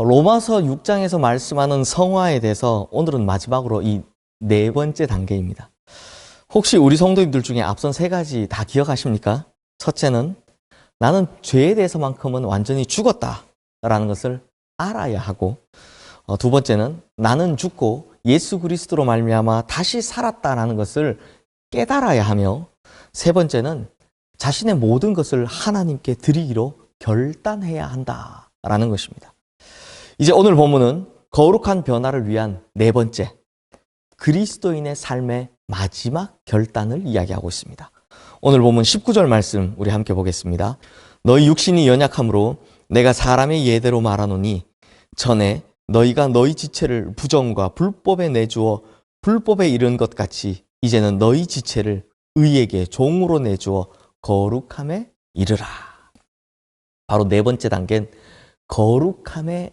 로마서 6장에서 말씀하는 성화에 대해서 오늘은 마지막으로 이 네 번째 단계입니다. 혹시 우리 성도님들 중에 앞선 세 가지 다 기억하십니까? 첫째는 나는 죄에 대해서만큼은 완전히 죽었다라는 것을 알아야 하고, 두 번째는 나는 죽고 예수 그리스도로 말미암아 다시 살았다라는 것을 깨달아야 하며, 세 번째는 자신의 모든 것을 하나님께 드리기로 결단해야 한다라는 것입니다. 이제 오늘 본문은 거룩한 변화를 위한 네 번째, 그리스도인의 삶의 마지막 결단을 이야기하고 있습니다. 오늘 본문 19절 말씀 우리 함께 보겠습니다. 너희 육신이 연약함으로 내가 사람의 예대로 말하노니 전에 너희가 너희 지체를 부정과 불법에 내주어 불법에 이른 것 같이 이제는 너희 지체를 의에게 종으로 내주어 거룩함에 이르라. 바로 네 번째 단계는 거룩함에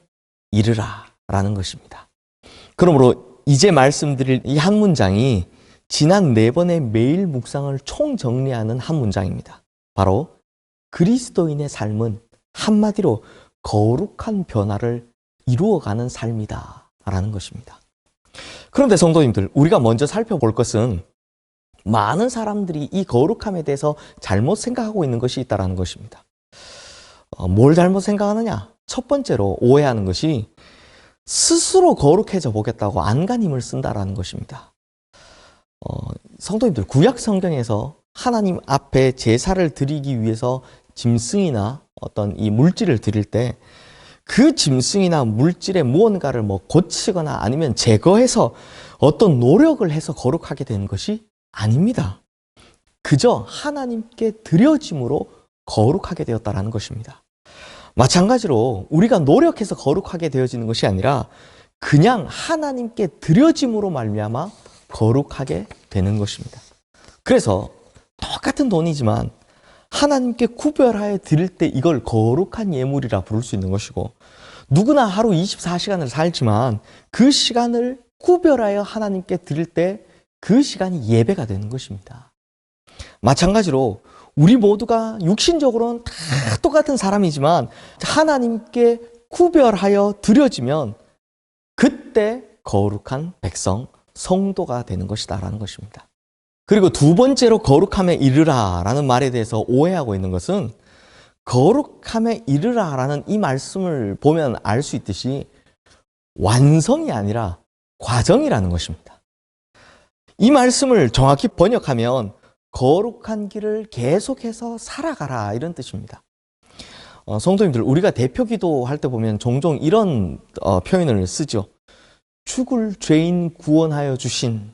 이르라 라는 것입니다. 그러므로 이제 말씀드릴 이 한 문장이 지난 네 번의 매일 묵상을 총정리하는 한 문장입니다. 바로 그리스도인의 삶은 한마디로 거룩한 변화를 이루어가는 삶이다 라는 것입니다. 그런데 성도님들, 우리가 먼저 살펴볼 것은 많은 사람들이 이 거룩함에 대해서 잘못 생각하고 있는 것이 있다는 것입니다. 뭘 잘못 생각하느냐? 첫 번째로 오해하는 것이 스스로 거룩해져 보겠다고 안간 힘을 쓴다라는 것입니다. 성도님들, 구약 성경에서 하나님 앞에 제사를 드리기 위해서 짐승이나 어떤 이 물질을 드릴 때 그 짐승이나 물질의 무언가를 고치거나 아니면 제거해서 어떤 노력을 해서 거룩하게 되는 것이 아닙니다. 그저 하나님께 드려짐으로 거룩하게 되었다라는 것입니다. 마찬가지로 우리가 노력해서 거룩하게 되어지는 것이 아니라 그냥 하나님께 드려짐으로 말미암아 거룩하게 되는 것입니다. 그래서 똑같은 돈이지만 하나님께 구별하여 드릴 때 이걸 거룩한 예물이라 부를 수 있는 것이고, 누구나 하루 24시간을 살지만 그 시간을 구별하여 하나님께 드릴 때 그 시간이 예배가 되는 것입니다. 마찬가지로 우리 모두가 육신적으로는 다 똑같은 사람이지만 하나님께 구별하여 드려지면 그때 거룩한 백성, 성도가 되는 것이다라는 것입니다. 그리고 두 번째로 거룩함에 이르라 라는 말에 대해서 오해하고 있는 것은, 거룩함에 이르라 라는 이 말씀을 보면 알 수 있듯이 완성이 아니라 과정이라는 것입니다. 이 말씀을 정확히 번역하면 거룩한 길을 계속해서 살아가라 이런 뜻입니다. 성도님들, 우리가 대표기도 할 때 보면 종종 이런 표현을 쓰죠. 죽을 죄인 구원하여 주신.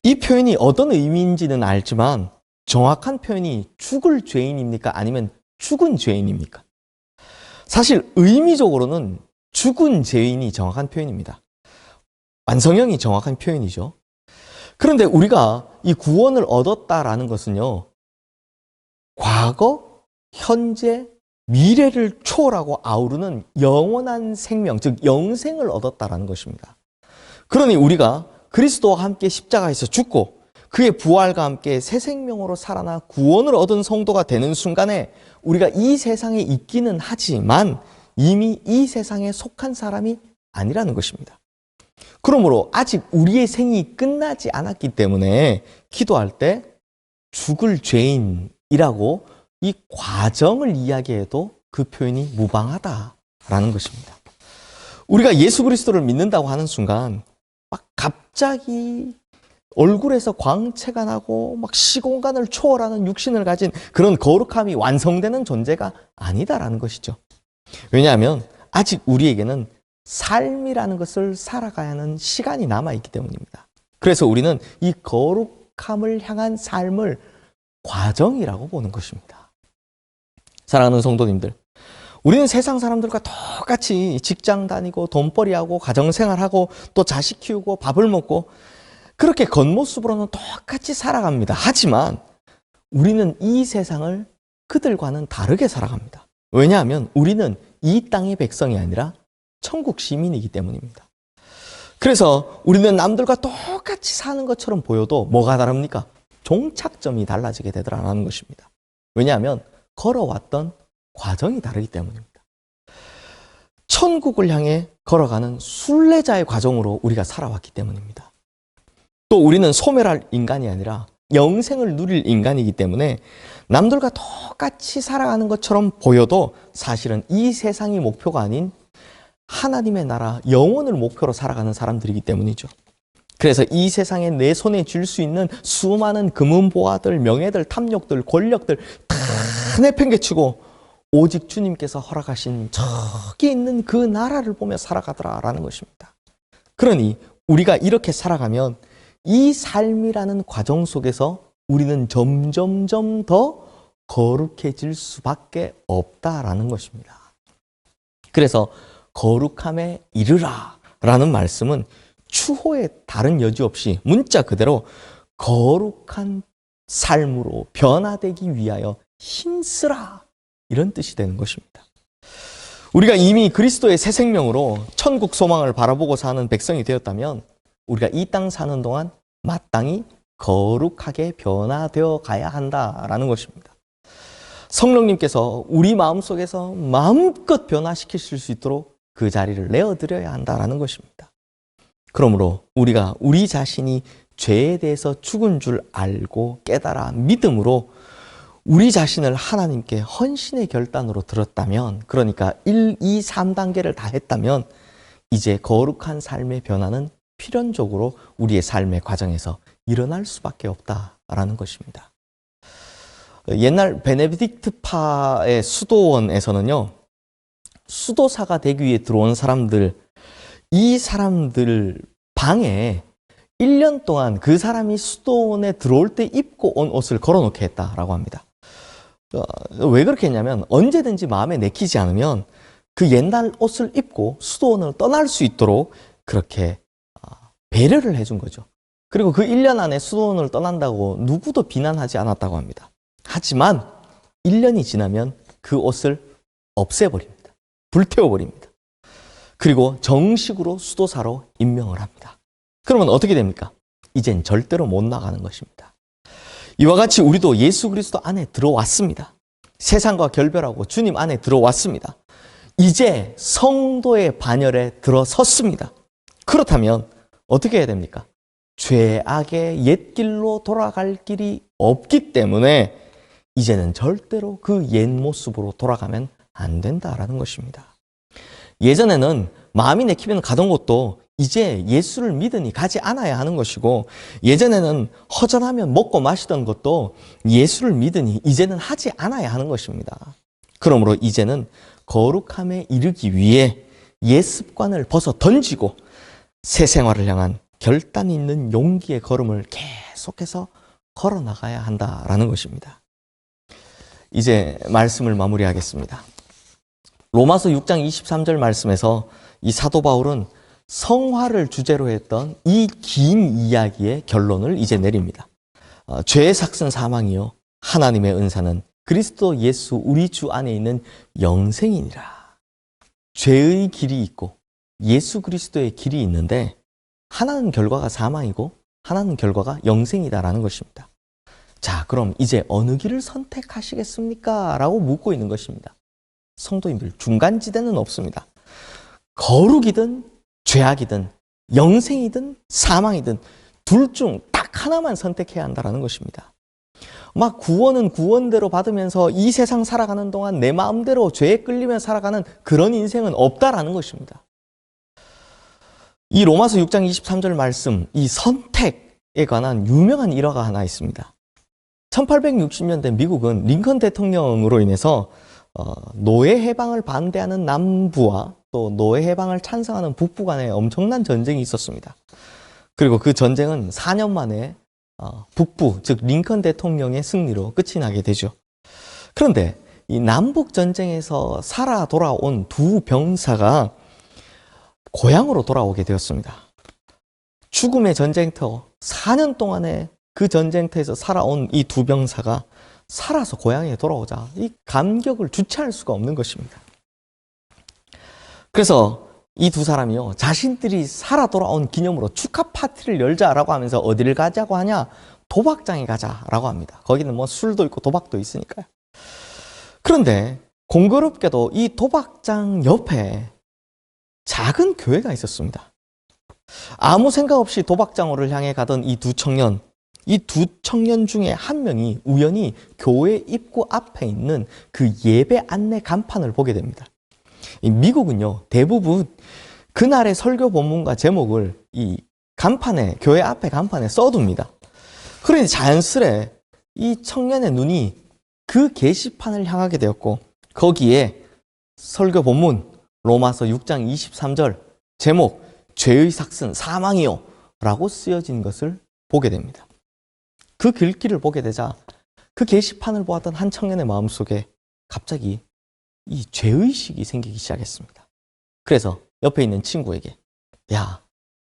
이 표현이 어떤 의미인지는 알지만 정확한 표현이 죽을 죄인입니까? 아니면 죽은 죄인입니까? 사실 의미적으로는 죽은 죄인이 정확한 표현입니다. 완성형이 정확한 표현이죠. 그런데 우리가 이 구원을 얻었다라는 것은요, 과거, 현재, 미래를 초월하고 아우르는 영원한 생명, 즉 영생을 얻었다라는 것입니다. 그러니 우리가 그리스도와 함께 십자가에서 죽고 그의 부활과 함께 새 생명으로 살아나 구원을 얻은 성도가 되는 순간에 우리가 이 세상에 있기는 하지만 이미 이 세상에 속한 사람이 아니라는 것입니다. 그러므로 아직 우리의 생이 끝나지 않았기 때문에 기도할 때 죽을 죄인이라고 이 과정을 이야기해도 그 표현이 무방하다라는 것입니다. 우리가 예수 그리스도를 믿는다고 하는 순간 막 갑자기 얼굴에서 광채가 나고 막 시공간을 초월하는 육신을 가진 그런 거룩함이 완성되는 존재가 아니다라는 것이죠. 왜냐하면 아직 우리에게는 삶이라는 것을 살아가야 하는 시간이 남아있기 때문입니다. 그래서 우리는 이 거룩함을 향한 삶을 과정이라고 보는 것입니다. 사랑하는 성도님들, 우리는 세상 사람들과 똑같이 직장 다니고 돈벌이하고 가정생활하고 또 자식 키우고 밥을 먹고 그렇게 겉모습으로는 똑같이 살아갑니다. 하지만 우리는 이 세상을 그들과는 다르게 살아갑니다. 왜냐하면 우리는 이 땅의 백성이 아니라 천국 시민이기 때문입니다. 그래서 우리는 남들과 똑같이 사는 것처럼 보여도 뭐가 다릅니까? 종착점이 달라지게 되더라는 것입니다. 왜냐하면 걸어왔던 과정이 다르기 때문입니다. 천국을 향해 걸어가는 순례자의 과정으로 우리가 살아왔기 때문입니다. 또 우리는 소멸할 인간이 아니라 영생을 누릴 인간이기 때문에 남들과 똑같이 살아가는 것처럼 보여도 사실은 이 세상이 목표가 아닌 하나님의 나라, 영원을 목표로 살아가는 사람들이기 때문이죠. 그래서 이 세상에 내 손에 쥘 수 있는 수많은 금은보화들, 명예들, 탐욕들, 권력들 다 내팽개치고 오직 주님께서 허락하신 저기 있는 그 나라를 보며 살아가더라라는 것입니다. 그러니 우리가 이렇게 살아가면 이 삶이라는 과정 속에서 우리는 점점점 더 거룩해질 수밖에 없다라는 것입니다. 그래서 거룩함에 이르라 라는 말씀은 추호의 다른 여지 없이 문자 그대로 거룩한 삶으로 변화되기 위하여 힘쓰라 이런 뜻이 되는 것입니다. 우리가 이미 그리스도의 새 생명으로 천국 소망을 바라보고 사는 백성이 되었다면 우리가 이 땅 사는 동안 마땅히 거룩하게 변화되어 가야 한다라는 것입니다. 성령님께서 우리 마음속에서 마음껏 변화시키실 수 있도록 그 자리를 내어드려야 한다라는 것입니다. 그러므로 우리가 우리 자신이 죄에 대해서 죽은 줄 알고 깨달아 믿음으로 우리 자신을 하나님께 헌신의 결단으로 들었다면, 그러니까 1, 2, 3단계를 다 했다면 이제 거룩한 삶의 변화는 필연적으로 우리의 삶의 과정에서 일어날 수밖에 없다라는 것입니다. 옛날 베네딕트파의 수도원에서는요, 수도사가 되기 위해 들어온 사람들, 이 사람들 방에 1년 동안 그 사람이 수도원에 들어올 때 입고 온 옷을 걸어놓게 했다라고 합니다. 왜 그렇게 했냐면 언제든지 마음에 내키지 않으면 그 옛날 옷을 입고 수도원을 떠날 수 있도록 그렇게 배려를 해준 거죠. 그리고 그 1년 안에 수도원을 떠난다고 누구도 비난하지 않았다고 합니다. 하지만 1년이 지나면 그 옷을 없애버립니다. 불태워버립니다. 그리고 정식으로 수도사로 임명을 합니다. 그러면 어떻게 됩니까? 이젠 절대로 못 나가는 것입니다. 이와 같이 우리도 예수 그리스도 안에 들어왔습니다. 세상과 결별하고 주님 안에 들어왔습니다. 이제 성도의 반열에 들어섰습니다. 그렇다면 어떻게 해야 됩니까? 죄악의 옛길로 돌아갈 길이 없기 때문에 이제는 절대로 그 옛 모습으로 돌아가면 안 된다라는 것입니다. 예전에는 마음이 내키면 가던 곳도 이제 예수를 믿으니 가지 않아야 하는 것이고, 예전에는 허전하면 먹고 마시던 것도 예수를 믿으니 이제는 하지 않아야 하는 것입니다. 그러므로 이제는 거룩함에 이르기 위해 옛 습관을 벗어 던지고 새 생활을 향한 결단 있는 용기의 걸음을 계속해서 걸어 나가야 한다라는 것입니다. 이제 말씀을 마무리하겠습니다. 로마서 6장 23절 말씀에서 이 사도 바울은 성화를 주제로 했던 이 긴 이야기의 결론을 이제 내립니다. 죄의 삭은 사망이요 하나님의 은사는 그리스도 예수 우리 주 안에 있는 영생이니라. 죄의 길이 있고 예수 그리스도의 길이 있는데 하나는 결과가 사망이고 하나는 결과가 영생이다라는 것입니다. 자, 그럼 이제 어느 길을 선택하시겠습니까? 라고 묻고 있는 것입니다. 성도님들, 중간지대는 없습니다. 거룩이든 죄악이든 영생이든 사망이든 둘 중 딱 하나만 선택해야 한다는 것입니다. 막 구원은 구원대로 받으면서 이 세상 살아가는 동안 내 마음대로 죄에 끌리며 살아가는 그런 인생은 없다라는 것입니다. 이 로마서 6장 23절 말씀, 이 선택에 관한 유명한 일화가 하나 있습니다. 1860년대 미국은 링컨 대통령으로 인해서 노예 해방을 반대하는 남부와 또 노예 해방을 찬성하는 북부 간에 엄청난 전쟁이 있었습니다. 그리고 그 전쟁은 4년 만에 북부, 즉 링컨 대통령의 승리로 끝이 나게 되죠. 그런데 이 남북 전쟁에서 살아 돌아온 두 병사가 고향으로 돌아오게 되었습니다. 죽음의 전쟁터, 4년 동안의 그 전쟁터에서 살아온 이 두 병사가 살아서 고향에 돌아오자 이 감격을 주체할 수가 없는 것입니다. 그래서 이 두 사람이요, 자신들이 살아 돌아온 기념으로 축하 파티를 열자라고 하면서 어디를 가자고 하냐? 도박장에 가자라고 합니다. 거기는 뭐 술도 있고 도박도 있으니까요. 그런데 공교롭게도 이 도박장 옆에 작은 교회가 있었습니다. 아무 생각 없이 도박장으로 향해 가던 이 두 청년 중에 한 명이 우연히 교회 입구 앞에 있는 그 예배 안내 간판을 보게 됩니다. 미국은요, 대부분 그날의 설교 본문과 제목을 이 간판에, 교회 앞에 간판에 써둡니다. 그러니 자연스레 이 청년의 눈이 그 게시판을 향하게 되었고, 거기에 설교 본문 로마서 6장 23절 제목 죄의 삭슨 사망이요 라고 쓰여진 것을 보게 됩니다. 그 글귀를 보게 되자 그 게시판을 보았던 한 청년의 마음속에 갑자기 이 죄의식이 생기기 시작했습니다. 그래서 옆에 있는 친구에게, 야,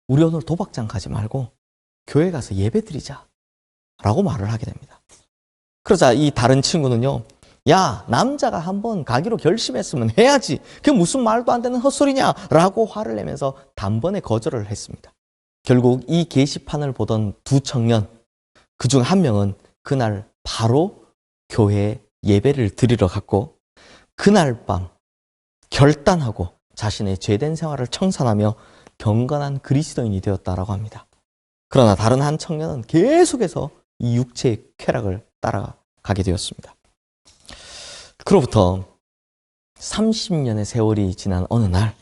우리 오늘 도박장 가지 말고 교회 가서 예배 드리자 라고 말을 하게 됩니다. 그러자 이 다른 친구는요, 야, 남자가 한번 가기로 결심했으면 해야지, 그게 무슨 말도 안 되는 헛소리냐 라고 화를 내면서 단번에 거절을 했습니다. 결국 이 게시판을 보던 두 청년, 그중 한 명은 그날 바로 교회에 예배를 드리러 갔고, 그날 밤 결단하고 자신의 죄된 생활을 청산하며 경건한 그리스도인이 되었다라고 합니다. 그러나 다른 한 청년은 계속해서 이 육체의 쾌락을 따라가게 되었습니다. 그로부터 30년의 세월이 지난 어느 날,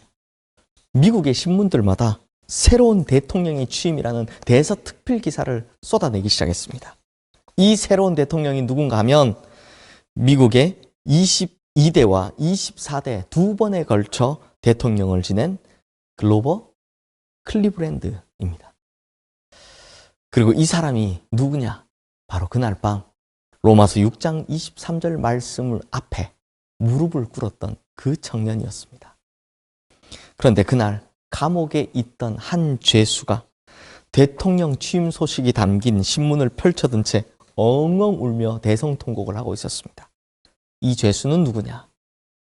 미국의 신문들마다 새로운 대통령의 취임이라는 대서특필 기사를 쏟아내기 시작했습니다. 이 새로운 대통령이 누군가 하면 미국의 22대와 24대 두 번에 걸쳐 대통령을 지낸 글로버 클리브랜드입니다. 그리고 이 사람이 누구냐? 바로 그날 밤 로마서 6장 23절 말씀을 앞에 무릎을 꿇었던 그 청년이었습니다. 그런데 그날 감옥에 있던 한 죄수가 대통령 취임 소식이 담긴 신문을 펼쳐든 채 엉엉 울며 대성통곡을 하고 있었습니다. 이 죄수는 누구냐?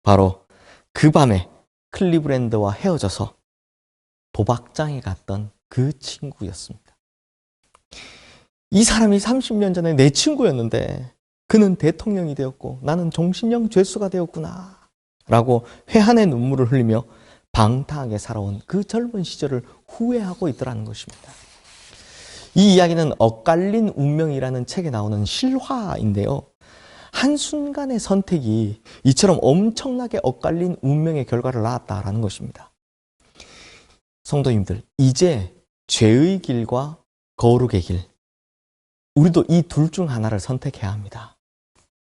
바로 그 밤에 클리브랜드와 헤어져서 도박장에 갔던 그 친구였습니다. 이 사람이 30년 전에 내 친구였는데 그는 대통령이 되었고 나는 종신형 죄수가 되었구나 라고 회한의 눈물을 흘리며 방탕하게 살아온 그 젊은 시절을 후회하고 있더라는 것입니다. 이 이야기는 엇갈린 운명이라는 책에 나오는 실화인데요, 한순간의 선택이 이처럼 엄청나게 엇갈린 운명의 결과를 낳았다라는 것입니다. 성도님들, 이제 죄의 길과 거룩의 길, 우리도 이 둘 중 하나를 선택해야 합니다.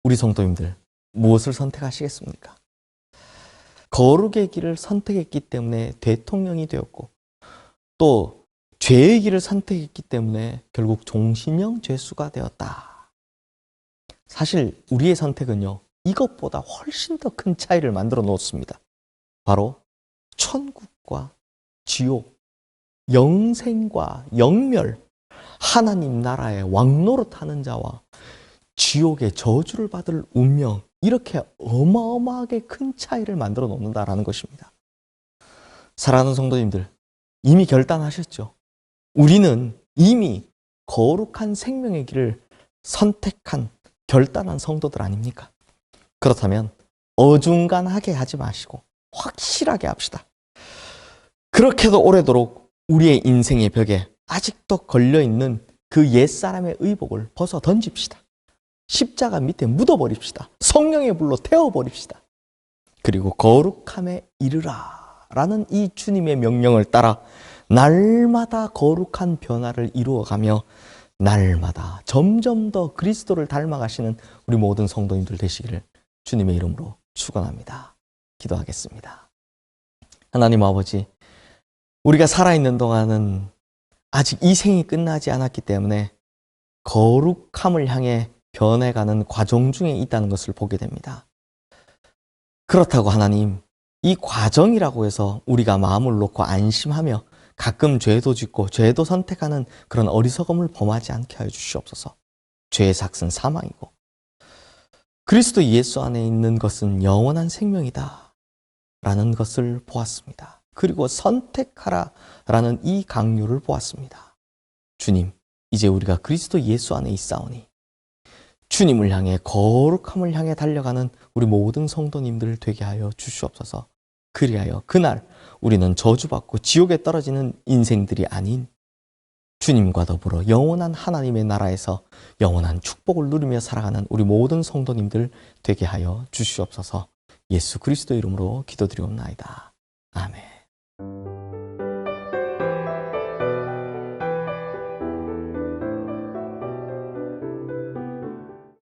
우리 성도님들, 무엇을 선택하시겠습니까? 거룩의 길을 선택했기 때문에 대통령이 되었고, 또 죄의 길을 선택했기 때문에 결국 종신형 죄수가 되었다. 사실 우리의 선택은요, 이것보다 훨씬 더 큰 차이를 만들어 놓습니다. 바로 천국과 지옥, 영생과 영멸, 하나님 나라의 왕노릇하는 자와 지옥의 저주를 받을 운명, 이렇게 어마어마하게 큰 차이를 만들어 놓는다라는 것입니다. 사랑하는 성도님들, 이미 결단하셨죠? 우리는 이미 거룩한 생명의 길을 선택한 결단한 성도들 아닙니까? 그렇다면 어중간하게 하지 마시고 확실하게 합시다. 그렇게도 오래도록 우리의 인생의 벽에 아직도 걸려있는 그 옛사람의 의복을 벗어 던집시다. 십자가 밑에 묻어버립시다. 성령의 불로 태워버립시다. 그리고 거룩함에 이르라 라는 이 주님의 명령을 따라 날마다 거룩한 변화를 이루어가며 날마다 점점 더 그리스도를 닮아가시는 우리 모든 성도님들 되시기를 주님의 이름으로 축원합니다. 기도하겠습니다. 하나님 아버지, 우리가 살아있는 동안은 아직 이 생이 끝나지 않았기 때문에 거룩함을 향해 변해가는 과정 중에 있다는 것을 보게 됩니다. 그렇다고 하나님, 이 과정이라고 해서 우리가 마음을 놓고 안심하며 가끔 죄도 짓고 죄도 선택하는 그런 어리석음을 범하지 않게 하여 주시옵소서. 죄의 삭은 사망이고 그리스도 예수 안에 있는 것은 영원한 생명이다 라는 것을 보았습니다. 그리고 선택하라 라는 이 강요를 보았습니다. 주님, 이제 우리가 그리스도 예수 안에 있사오니 주님을 향해 거룩함을 향해 달려가는 우리 모든 성도님들 되게 하여 주시옵소서. 그리하여 그날 우리는 저주받고 지옥에 떨어지는 인생들이 아닌 주님과 더불어 영원한 하나님의 나라에서 영원한 축복을 누리며 살아가는 우리 모든 성도님들 되게 하여 주시옵소서. 예수 그리스도 이름으로 기도드리옵나이다. 아멘.